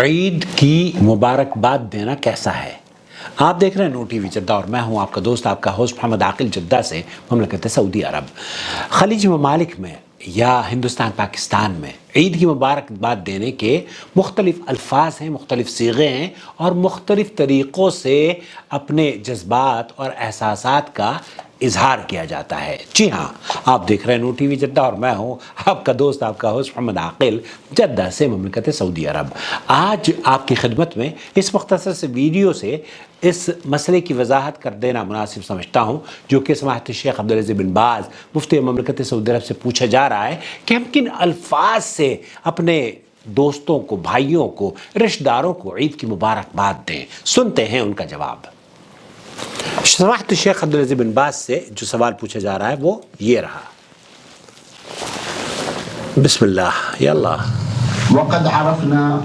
عید کی مبارکباد دینا کیسا ہے؟ آپ دیکھ رہے ہیں نو ٹی وی جدہ اور میں ہوں آپ کا دوست آپ کا ہوسٹ محمد عاقل جدہ سے مملکت سعودی عرب۔ خلیجی ممالک میں یا ہندوستان پاکستان میں عید کی مبارکباد دینے کے مختلف الفاظ ہیں، مختلف صیغے ہیں اور مختلف طریقوں سے اپنے جذبات اور احساسات کا اظہار کیا جاتا ہے۔ جی ہاں، آپ دیکھ رہے ہیں نو ٹی وی جدہ اور میں ہوں آپ کا دوست آپ کا ہوسٹ محمد عاقل جدہ سے مملکت سعودی عرب۔ آج آپ کی خدمت میں اس مختصر سے ویڈیو سے اس مسئلے کی وضاحت کر دینا مناسب سمجھتا ہوں، جو کہ سماحت الشیخ عبدالعزیز بن باز مفتی مملکت سعودی عرب سے پوچھا جا رہا ہے کہ ہم کن الفاظ سے اپنے دوستوں کو، بھائیوں کو، رشتہ داروں کو عید کی مبارکباد دیں۔ سنتے ہیں ان کا جواب۔ سماحت الشیخ عبدالعزیز بن باز سے جو سوال پوچھا جا رہا ہے وہ یہ رہا۔ بسم اللہ یا اللہ۔ وقد عرفنا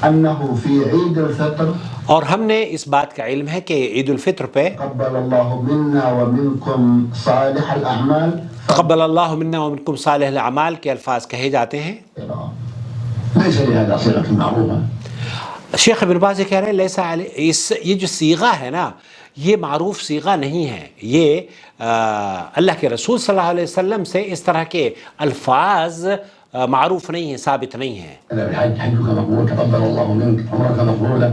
انه في عيد الفطر اور ہم نے اس بات کا علم ہے کہ عید الفطر پہ تقبل الله منا ومنكم صالح الاعمال تقبل اللہ منا ومنکم صالح الاعمال کے الفاظ کہے جاتے ہیں۔ ليس لهذا صيغة معروفة۔ شیخ ابن باز کہہ رہے ہیں لیسا یہ جو صیغہ ہے نا، یہ معروف صیغہ نہیں ہے، یہ اللہ کے رسول صلی اللہ علیہ وسلم سے اس طرح کے الفاظ معروف نہیں ہیں، ثابت نہیں ہیں۔ حجك مقبول، تقبل الله منك، عمرك مقبولة۔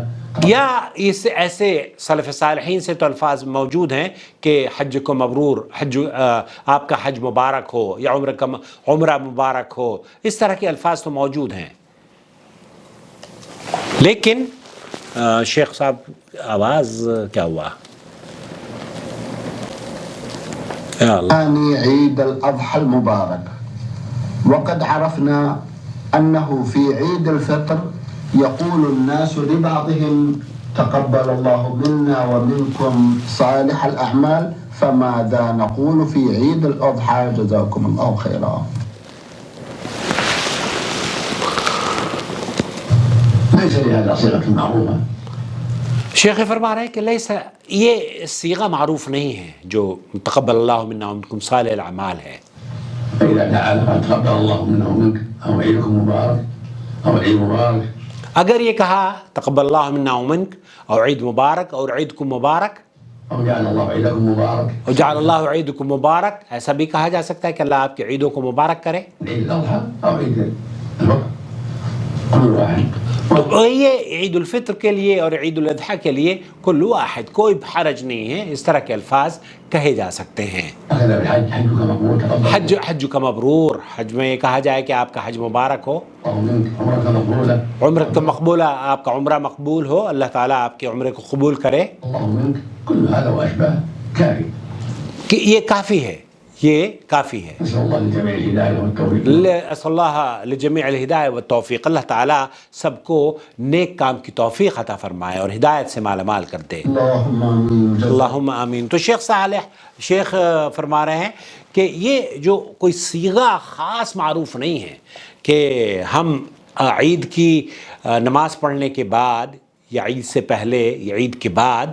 یا اس ایسے سلف صالحین سے تو الفاظ موجود ہیں کہ حج کو مبرور، حج آپ کا حج مبارک ہو، یا عمرہ مبارک ہو، اس طرح کے الفاظ تو موجود ہیں۔ لیکن شیخ صاحب آواز کیا ہوا؟ یا اللہ۔ ثاني عيد الأضحى المبارك وقد عرفنا أنه في عيد الفطر يقول الناس لبعضهم تقبل الله منا ومنكم صالح الأعمال، فماذا نقول في عيد الأضحى؟ جزاكم الله خيرا۔ ليس لهذا صيغة معروفة۔ شیخ فرما رہے ہیں کہ لیسا یہ صیغہ معروف نہیں ہے جو تقبل اللہ منا ومنکم صالح الاعمال ہے۔ فإذا تعالى تقبل الله منا ومنك أو عيدكم مبارك أو عيد مبارك، اگر یہ کہا تقبل اللہ منا ومنک اور عید مبارک اور عیدکم مبارک أو جعل الله عيدكم مبارك، اور جعل اللہ عیدکم مبارک، ایسا بھی کہا جا سکتا ہے کہ اللہ آپ کے عیدوں کو مبارک کرے۔ عيد الأضحى أو عيد الفطر كل واحد۔ اور یہ عید الفطر کے لیے اور عید الاضحیٰ کے لیے کل واحد، کوئی حرج نہیں ہے، اس طرح کے الفاظ کہے جا سکتے ہیں۔ أخذ بالحج، حجك مقبول، تقبل حج کا مبرور، حج میں یہ کہا جائے کہ آپ کا حج مبارک ہو، الله منك، عمرك مقبولة، عمرہ کا مقبولہ، آپ کا عمرہ مقبول ہو، اللہ تعالیٰ آپ کے عمرے کو قبول کرے، الله منك، كل هذا وأشباه كافي۔ کہ یہ کافی ہے، یہ کافی ہے۔ نسأل الله للجميع الهداية والتوفيق۔ اسأل اللہ لجمیع الہدایہ والتوفیق، اللہ تعالیٰ سب کو نیک کام کی توفیق عطا فرمائے اور ہدایت سے مالا مال کر دے۔ اللهم آمين۔ اللہم آمین۔ تو شیخ فرما رہے ہیں کہ یہ جو کوئی صیغہ خاص معروف نہیں ہے کہ ہم عید کی نماز پڑھنے کے بعد یا عید سے پہلے یا عید کے بعد،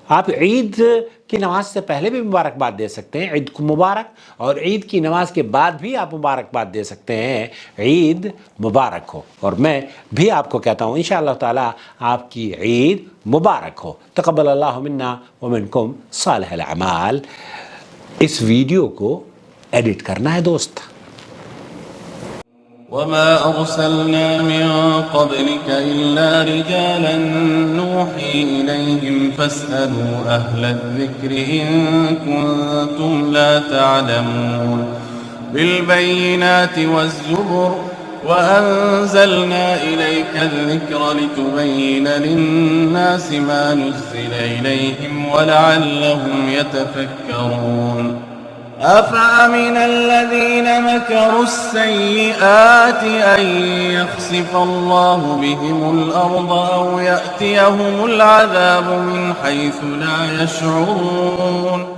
آپ عید کی نماز سے پہلے بھی مبارکباد دے سکتے ہیں، عید کو مبارک، اور عید کی نماز کے بعد بھی آپ مبارکباد دے سکتے ہیں، عید مبارک ہو۔ اور میں بھی آپ کو کہتا ہوں انشاءاللہ تعالی آپ کی عید مبارک ہو۔ تقبل اللہ منا ومنکم صالح الاعمال۔ اس ویڈیو کو ایڈٹ کرنا ہے دوست۔ وما أرسلنا من قبلك إلا رجالا نوحي إليهم فاسألوا أهل الذكر إن كنتم لا تعلمون بالبينات والزبر وأنزلنا إليك الذكر لتبين للناس ما نزل إليهم ولعلهم يتفكرون أفأمن الذين مكروا السيئات أن يخسف الله بهم الأرض أو يأتيهم العذاب من حيث لا يشعرون